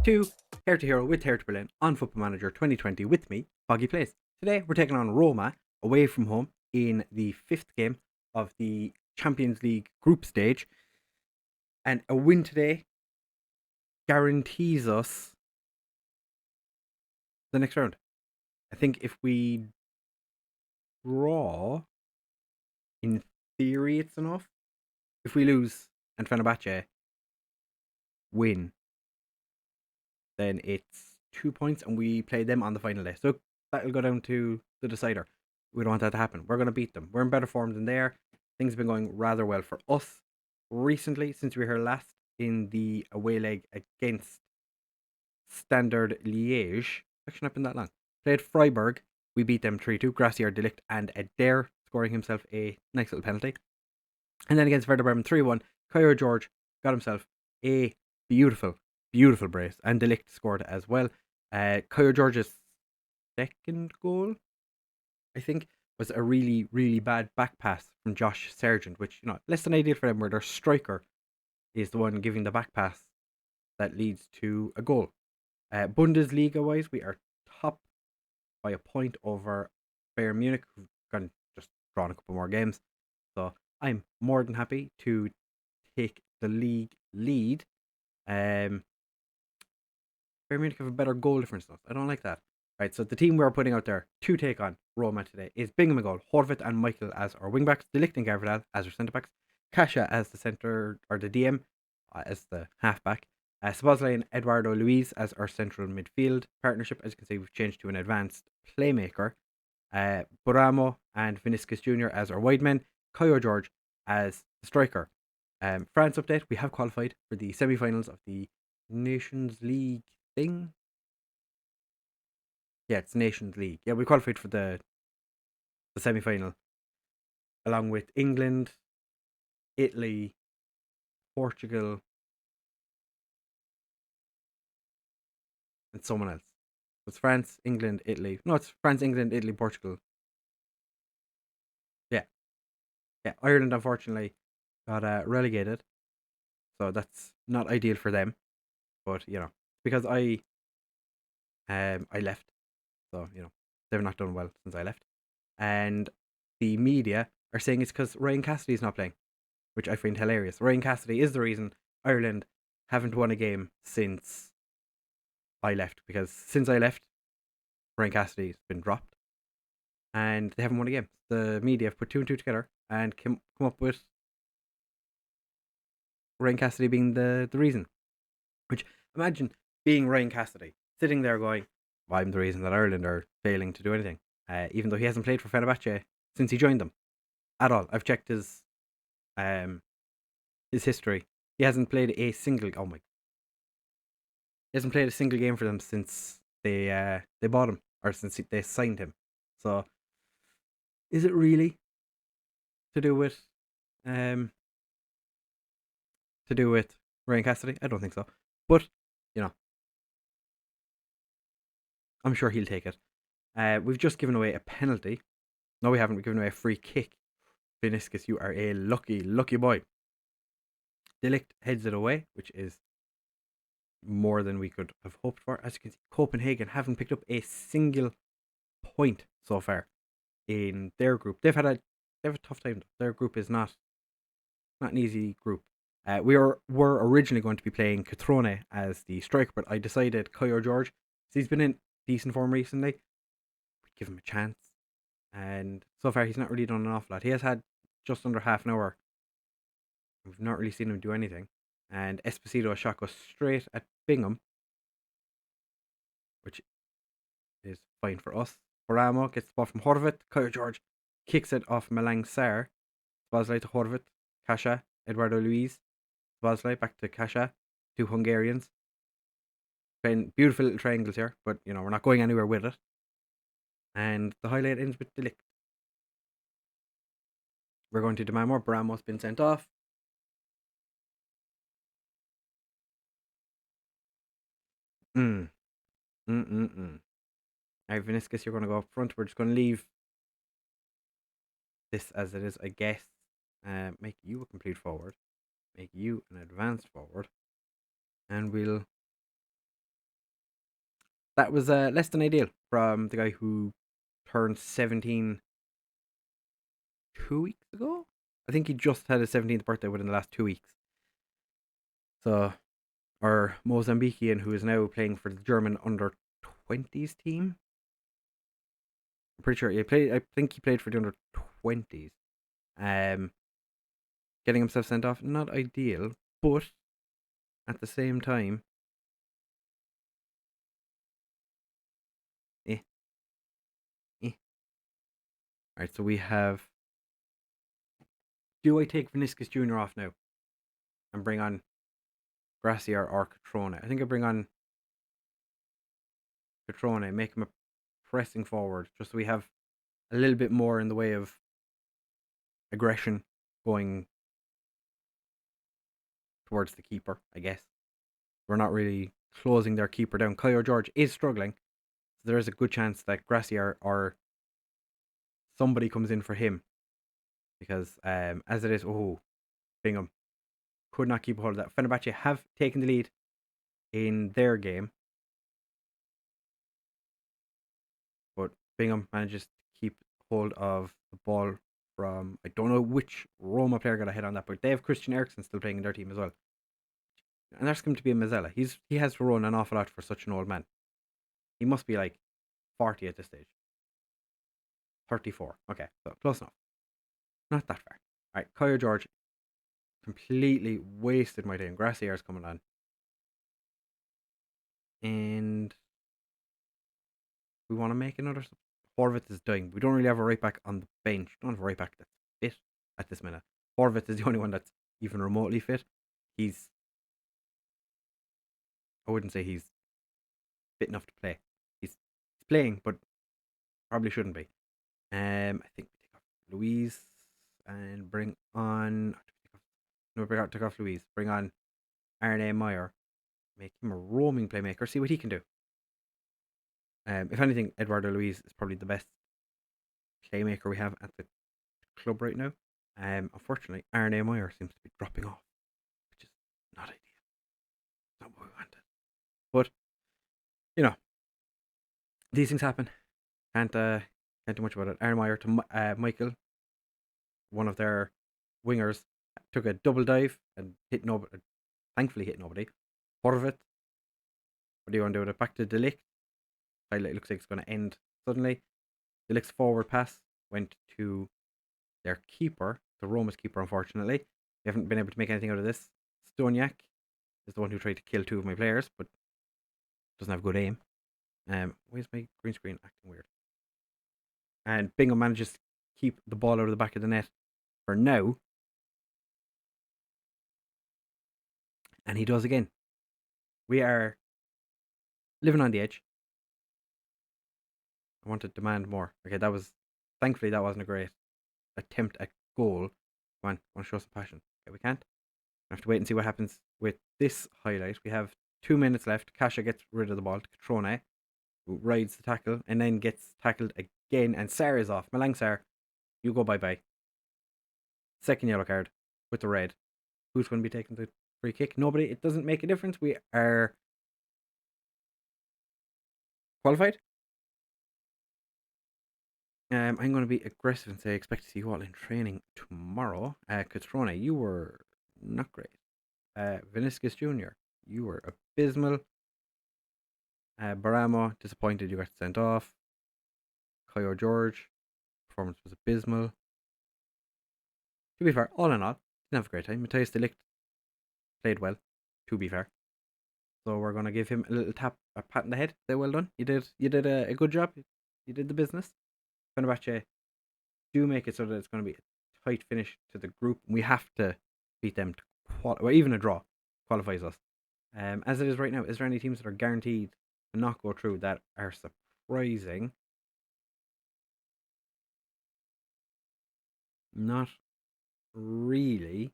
to Hertha Hero with Hertha Berlin on Football Manager 2020 with me, Foggy Plays. Today we're taking on Roma away from home in the fifth game of the Champions League group stage. And a win today guarantees us the next round. I think if we draw, in theory it's enough. If we lose and Fenerbahce win, then it's 2 points and we play them on the final day. So that'll go down to the decider. We don't want that to happen. We're going to beat them. We're in better form than they are. Things have been going rather well for us recently since we were here last in the away leg against Standard Liège. Actually, not been that long. Played Freiburg. We beat them 3-2. Gracier, Delict, and Adair scoring himself a nice little penalty. And then against Werder Bremen 3-1, Kyer George got himself a beautiful brace. And Delict scored as well. Kyer George's second goal, I think, was a really, really bad back pass from Josh Sargent, which, less than ideal for them, where their striker is the one giving the back pass that leads to a goal. Bundesliga-wise, we are top by a point over Bayern Munich, who've just drawn a couple more games. So I'm more than happy to take the league lead. Bayern Munich have a better goal difference though. I don't like that. Right, so the team we're putting out there to take on Roma today is Bingham in goal, Horvath and Michael as our wingbacks, Delict and Gabriel as our centre backs, Kasha as the centre or the DM as the halfback, Szoboszlai and Eduardo Luiz as our central midfield partnership. As you can see, we've changed to an advanced playmaker. Buramo and Vinicius Jr. as our wide men, Kyer George as the striker. France update: we have qualified for the semi-finals of the Nations League thing. Yeah, it's Nations League. Yeah, we qualified for the semi-final along with England, Italy, Portugal, and someone else. It's France, England, Italy. No, it's France, England, Italy, Portugal. Yeah. Ireland, unfortunately, got relegated. So that's not ideal for them. But, because I left. So, they've not done well since I left. And the media are saying it's because Ryan Cassidy is not playing, which I find hilarious. Ryan Cassidy is the reason Ireland haven't won a game since I left, because since I left, Ryan Cassidy's been dropped and they haven't won a game. The media have put 2 and 2 together and come up with Ryan Cassidy being the reason. Which, imagine being Ryan Cassidy, sitting there going, well, I'm the reason that Ireland are failing to do anything. Even though he hasn't played for Fenerbahce since he joined them at all. I've checked his history. He hasn't played a single he hasn't played a single game for them since they bought him, or since they signed him. So is it really to do with Ryan Cassidy? I don't think so. But I'm sure he'll take it. We've just given away a penalty. No, we haven't. We've given away a free kick. Vinicius, you are a lucky boy. Delict heads it away, which is more than we could have hoped for. As you can see, Copenhagen haven't picked up a single point so far in their group. They've had a tough time. Their group is not an easy group. We were originally going to be playing Catrone as the striker, but I decided Kyer George, so he's been in decent form recently, we'd give him a chance. And so far, he's not really done an awful lot. He has had just under half an hour. We've not really seen him do anything. And Esposito shot goes straight at Bingham, which is fine for us. Buramo gets the ball from Horvath. Kyer George kicks it off Malang Sarr. Szoboszlai to Horvath. Kasha, Eduardo Luiz. Szoboszlai back to Kasha. 2 Hungarians. Playing beautiful little triangles here, but we're not going anywhere with it. And the highlight ends with Delict. We're going to demand more. Buramo's been sent off. Alright, Vinicius, you're going to go up front. We're just going to leave this as it is, I guess. Make you a complete forward. Make you an advanced forward. And we'll That was less than ideal from the guy who turned 17 2 weeks ago. I think he just had his 17th birthday within the last 2 weeks. So, our Mozambican, who is now playing for the German under 20s team. I'm pretty sure I think he played for the under 20s. Getting himself sent off, not ideal, but at the same time, eh, eh. Alright, so we have. Do I take Vinicius Jr. off now and bring on Gracia or Catrone? I think I bring on Catrone, make him a pressing forward, just so we have a little bit more in the way of aggression going towards the keeper, I guess. We're not really closing their keeper down. Kyle George is struggling, so there is a good chance that Gracia or somebody comes in for him. Because as it is, Bingham could not keep a hold of that. Fenerbahce have taken the lead in their game, but Bingham manages to keep hold of the ball from, I don't know which Roma player got a head on that, but they have Christian Eriksen still playing in their team as well. And that's going to be a Mazzella. He has to run an awful lot for such an old man. He must be like 40 at this stage. 34. Okay, so close enough. Not that far. All right, Kyle George completely wasted my day. And Graciar's coming on. And we want to make another. Horvath is dying. We don't really have a right back on the bench. We don't have a right back that's fit at this minute. Horvath is the only one that's even remotely fit. I wouldn't say he's fit enough to play. He's playing, but probably shouldn't be. I think we take off Louise and bring on. No, take off Louise. Bring on Arne Meyer. Make him a roaming playmaker. See what he can do. If anything, Eduardo Luiz is probably the best playmaker we have at the club right now. Unfortunately, Arne Meyer seems to be dropping off, which is not ideal. Not what we wanted. But these things happen. Can't do much about it. Arne Meyer to Michael, one of their wingers, took a double dive and hit nobody. Thankfully, hit nobody. Horvath. What do you want to do with it? Back to De Ligt. Highlight looks like it's going to end suddenly. De Ligt's forward pass went to their keeper, the Roma's keeper, unfortunately. We haven't been able to make anything out of this. Stoniak is the one who tried to kill two of my players, but doesn't have good aim. Why is my green screen acting weird? And Bingham manages to keep the ball out of the back of the net for now. And he does again. We are living on the edge. I want to demand more. Okay, thankfully that wasn't a great attempt at goal. Come on, want to show some passion. Okay, we can't. I have to wait and see what happens with this highlight. We have 2 minutes left. Kasha gets rid of the ball to Catrone, who rides the tackle and then gets tackled again. And Sar is off. Malang Sar, you go bye-bye. Second yellow card with the red. Who's going to be taking the free kick? Nobody. It doesn't make a difference. We are qualified. I'm going to be aggressive and say I expect to see you all in training tomorrow. Catrone, you were not great. Vinicius Jr., you were abysmal. Baramo, disappointed you got sent off. Kyle George, performance was abysmal. To be fair, all in all, didn't have a great time. Matthias de Ligt played well, to be fair. So we're going to give him a little pat on the head. Say well done. You did a good job. You did the business. Fenerbahce do make it so that it's going to be a tight finish to the group. We have to beat them to or even a draw qualifies us. As it is right now, is there any teams that are guaranteed to not go through that are surprising? Not really.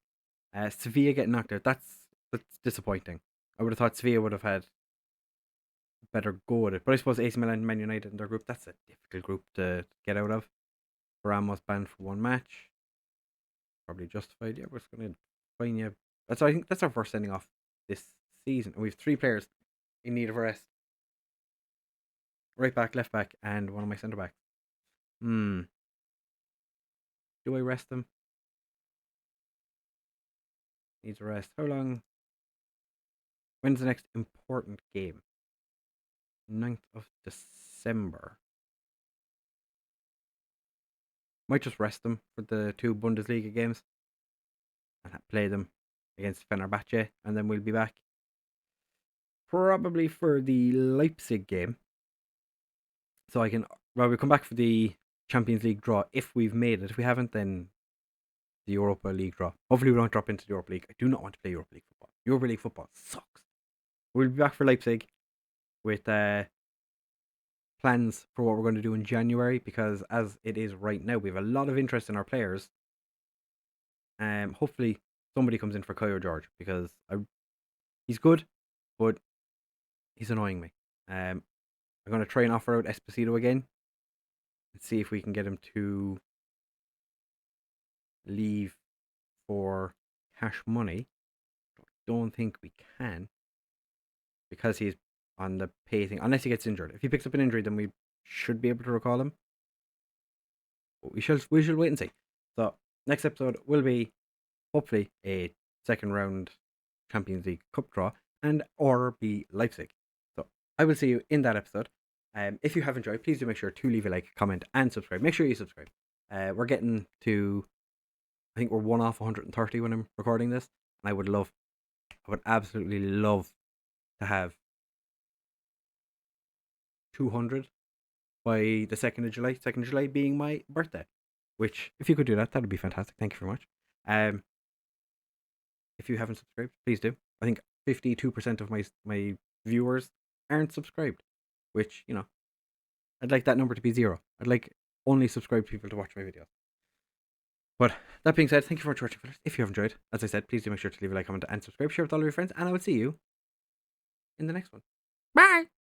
Sevilla getting knocked out. That's disappointing. I would have thought Sevilla would have had better go at it. But I suppose AC Milan and Man United in their group, that's a difficult group to get out of. Ramos banned for one match. Probably justified. Yeah, we're just going to fine you. I think that's our first sending off this season. And we have 3 players in need of a rest. right back, left back, and one of my centre backs. Do I rest them? Needs a rest. How long? When's the next important game? 9th of December. Might just rest them for the 2 Bundesliga games and play them against Fenerbahce, and then we'll be back probably for the Leipzig game. So we'll come back for the Champions League draw if we've made it. If we haven't, then the Europa League draw. Hopefully we don't drop into the Europa League. I do not want to play Europa League football. Europa League football sucks. We'll be back for Leipzig with plans for what we're going to do in January, because as it is right now, we have a lot of interest in our players. Hopefully somebody comes in for Kyle George, because he's good, but he's annoying me. I'm going to try and offer out Esposito again and see if we can get him to leave for cash money. Don't think we can, because he's on the pay thing, unless he gets injured. If he picks up an injury, then we should be able to recall him. But we shall wait and see. So next episode will be hopefully a second round Champions League Cup draw or be Leipzig. So I will see you in that episode. If you have enjoyed, please do make sure to leave a like, comment, and subscribe. Make sure you subscribe. We're getting to, I think we're 1 off 130 when I'm recording this, and I would absolutely love to have 200 by the 2nd of July. 2nd of July being my birthday, which if you could do that would be fantastic. Thank you very much. If you haven't subscribed, please do. I think 52% of my viewers aren't subscribed, which, I'd like that number to be 0. I'd like only subscribed people to watch my videos. But that being said, thank you for watching. If you have enjoyed, as I said, please do make sure to leave a like, comment, and subscribe. Share with all of your friends, and I will see you in the next one. Bye!